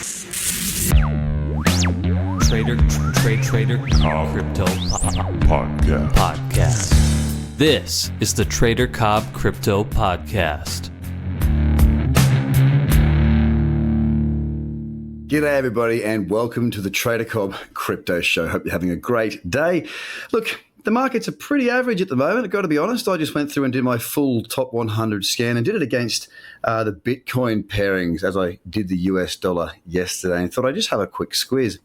Trader Cobb Crypto Podcast. This is the Trader Cobb Crypto Podcast. G'day everybody and welcome to the Trader Cobb Crypto Show. Hope you're having a great day. Look, the markets are pretty average at the moment. I've got to be honest, I just went through and did my full top 100 scan and did it against the Bitcoin pairings as I did the US dollar yesterday and thought I'd just have a quick squeeze.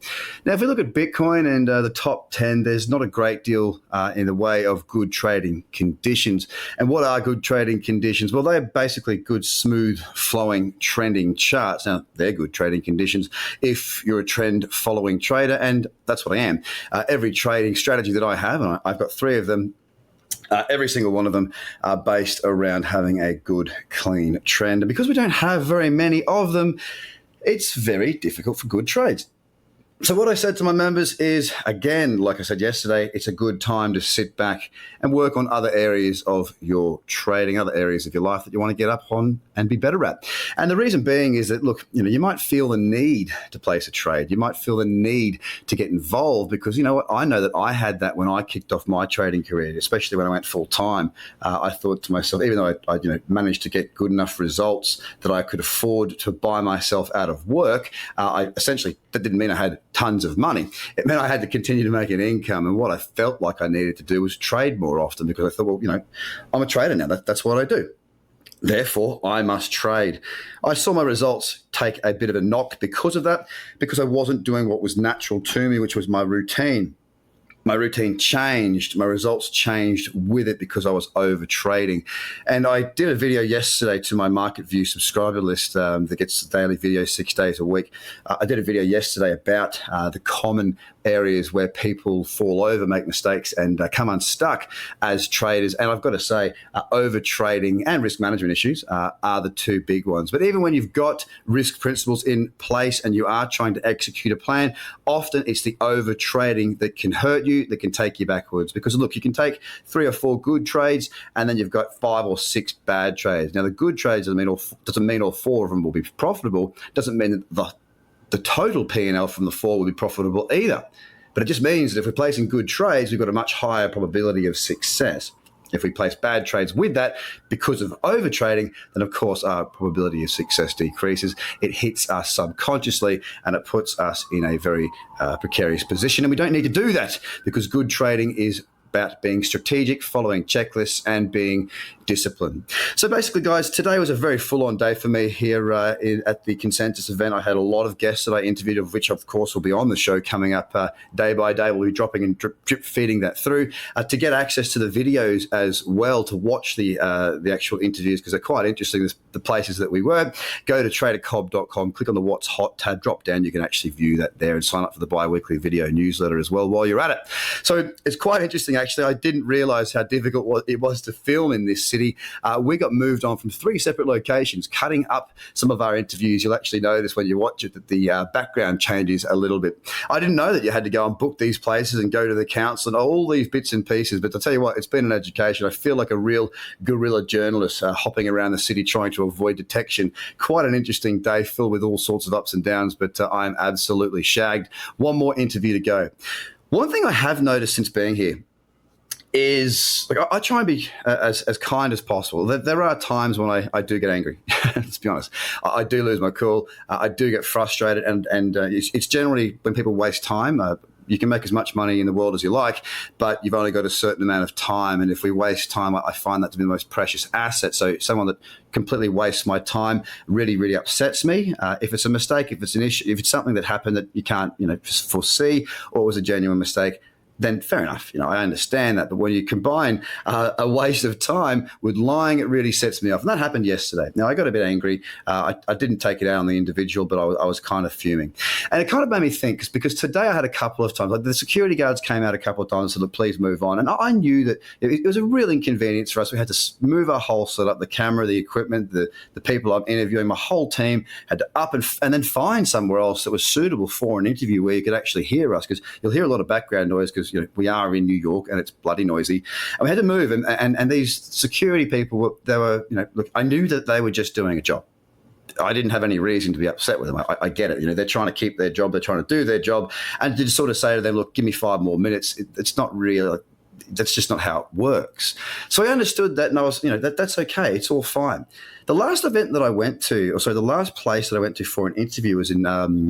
Now, if we look at Bitcoin and the top 10, there's not a great deal in the way of good trading conditions. And what are good trading conditions? Well, they're basically good, smooth, flowing, trending charts. Now, they're good trading conditions if you're a trend following trader, and that's what I am. Every trading strategy that I have, and I've got three of them, every single one of them are based around having a good, clean trend. And because we don't have very many of them, it's very difficult for good trades. So what I said to my members is, again, like I said yesterday, it's a good time to sit back and work on other areas of your trading, other areas of your life that you want to get up on and be better at. And the reason being is that, look, you might feel the need to place a trade. You might feel the need to get involved because, you know what, I know that I had that when I kicked off my trading career, especially when I went full time. I thought to myself, even though I managed to get good enough results that I could afford to buy myself out of work, that didn't mean I had tons of money. It meant I had to continue to make an income. And what I felt like I needed to do was trade more often because I thought, well, I'm a trader now. That's what I do. Therefore, I must trade. I saw my results take a bit of a knock because of that, because I wasn't doing what was natural to me, which was my routine. My routine changed. My results changed with it because I was over trading. And I did a video yesterday to my Market View subscriber list that gets daily videos 6 days a week. I did a video yesterday about the common areas where people fall over, make mistakes, and come unstuck as traders. And I've got to say, over trading and risk management issues are the two big ones. But even when you've got risk principles in place and you are trying to execute a plan, often it's the over trading that can hurt you, that can take you backwards. Because look, you can take 3 or 4 good trades and then you've got 5 or 6 bad trades. Now, the good trades doesn't mean all 4 of them will be profitable. Doesn't mean that the total P&L from the 4 will be profitable either. But it just means that if we're placing good trades, we've got a much higher probability of success. If we place bad trades with that because of over trading, then of course our probability of success decreases. It hits us subconsciously and it puts us in a very precarious position. And we don't need to do that because good trading is about being strategic, following checklists, and being disciplined. So basically, guys, today was a very full-on day for me here at the Consensus event. I had a lot of guests that I interviewed, of which, of course, will be on the show coming up day by day. We'll be dropping and drip feeding that through to get access to the videos as well, to watch the actual interviews because they're quite interesting. The places that we were. Go to tradercobb.com, click on the What's Hot tab, drop down. You can actually view that there and sign up for the bi-weekly video newsletter as well while you're at it. So it's quite interesting, actually. I didn't realize how difficult it was to film in this city. We got moved on from 3 separate locations, cutting up some of our interviews. You'll actually notice when you watch it that the background changes a little bit. I didn't know that you had to go and book these places and go to the council and all these bits and pieces. But I'll tell you what, it's been an education. I feel like a real guerrilla journalist hopping around the city trying to avoid detection. Quite an interesting day filled with all sorts of ups and downs, but I'm absolutely shagged. One more interview to go. One thing I have noticed since being here is, like, I try and be as kind as possible. There are times when I do get angry. Let's be honest. I do lose my cool. I do get frustrated, and it's generally when people waste time. You can make as much money in the world as you like, but you've only got a certain amount of time. And if we waste time, I find that to be the most precious asset. So someone that completely wastes my time really, really upsets me. If it's a mistake, if it's an issue, if it's something that happened that you can't, foresee, or it was a genuine mistake, then fair enough. I understand that. But when you combine a waste of time with lying, it really sets me off. And that happened yesterday. Now, I got a bit angry. I didn't take it out on the individual, but I was kind of fuming. And it kind of made me think, because today I had a couple of times, like the security guards came out a couple of times and said, please move on. And I knew that it was a real inconvenience for us. We had to move our whole setup, the camera, the equipment, the people I'm interviewing, my whole team had to up and then find somewhere else that was suitable for an interview where you could actually hear us, because you'll hear a lot of background noise because we are in New York and it's bloody noisy. And we had to move, and these security people, look, I knew that they were just doing a job. I didn't have any reason to be upset with them. I get it. They're trying to keep their job. They're trying to do their job. And to sort of say to them, look, give me 5 more minutes. It's not real. That's just not how it works. So I understood that, and I was, that's okay. It's all fine. The last event that I went to, the last place that I went to for an interview was in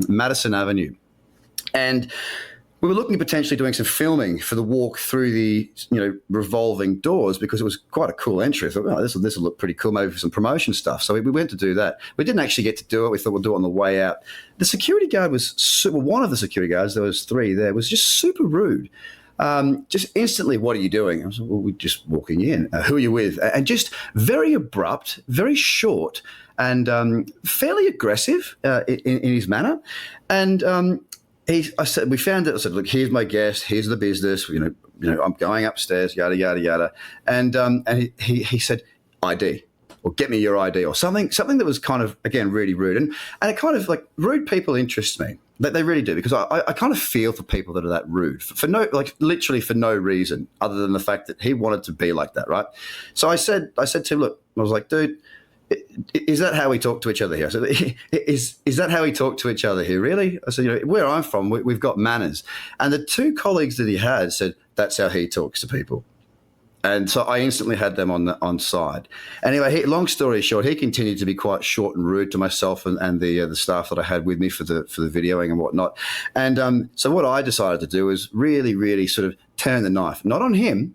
Madison Avenue. And we were looking at potentially doing some filming for the walk through the, revolving doors, because it was quite a cool entry. I thought, this will look pretty cool, maybe for some promotion stuff. So we went to do that. We didn't actually get to do it. We thought we'll do it on the way out. The security guard one of the security guards, there was 3 there, was just super rude. Just instantly, what are you doing? I was like, well, we're just walking in. Who are you with? And just very abrupt, very short, and fairly aggressive in his manner. And I said, look, here's my guest, here's the business, I'm going upstairs, yada, yada, yada. And he said, ID, or get me your ID, or something that was kind of, again, really rude. And it kind of, like, rude people interest me. They really do, because I kind of feel for people that are that rude for literally for no reason other than the fact that he wanted to be like that, right? So I said to him, look, I was like, dude, is that how we talk to each other here? I said, is that how we talk to each other here, really? I said, where I'm from, we've got manners. And the 2 colleagues that he had said, that's how he talks to people. And so I instantly had them on side. Anyway, long story short, he continued to be quite short and rude to myself and the staff that I had with me for the videoing and whatnot. And so what I decided to do was really, really sort of turn the knife, not on him,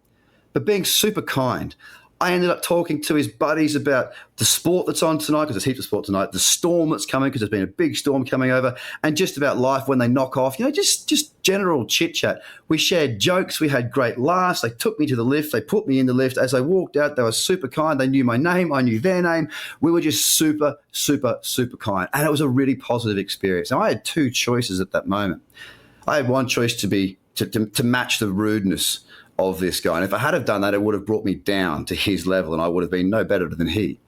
but being super kind. I ended up talking to his buddies about the sport that's on tonight, because there's heaps of sport tonight, the storm that's coming, because there's been a big storm coming over, and just about life when they knock off, just general chit-chat. We shared jokes. We had great laughs. They took me to the lift. They put me in the lift. As I walked out, they were super kind. They knew my name. I knew their name. We were just super, super, super kind. And it was a really positive experience. Now, I had 2 choices at that moment. I had one choice to match the rudeness of this guy. And if I had have done that, it would have brought me down to his level, and I would have been no better than he.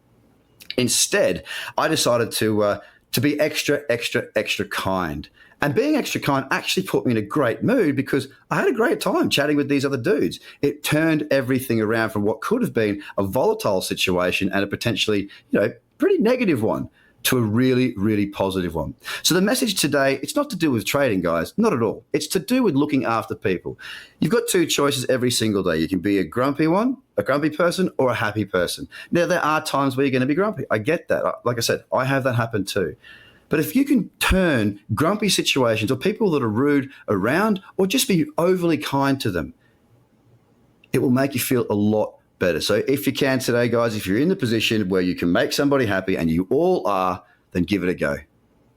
Instead, I decided to be extra, extra, extra kind. And being extra kind actually put me in a great mood, because I had a great time chatting with these other dudes. It turned everything around from what could have been a volatile situation and a potentially, pretty negative one, to a really, really positive one. So the message today, it's not to do with trading, guys, not at all. It's to do with looking after people. You've got 2 choices every single day. You can be a grumpy person, or a happy person. Now, there are times where you're going to be grumpy. I get that. Like I said, I have that happen too. But if you can turn grumpy situations or people that are rude around, or just be overly kind to them, it will make you feel a lot better. So if you can today, guys, if you're in the position where you can make somebody happy, and you all are, then give it a go.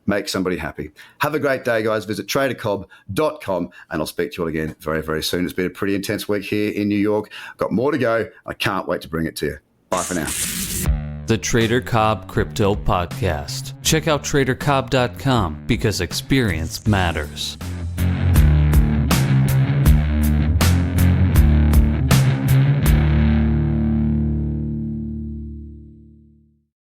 Make somebody happy. Have a great day, guys. Visit tradercobb.com, and I'll speak to you all again very, very soon. It's been a pretty intense week here in New York. I've got more to go. I can't wait to bring it to you. Bye for now. The Trader Cobb Crypto Podcast. Check out tradercobb.com, because experience matters.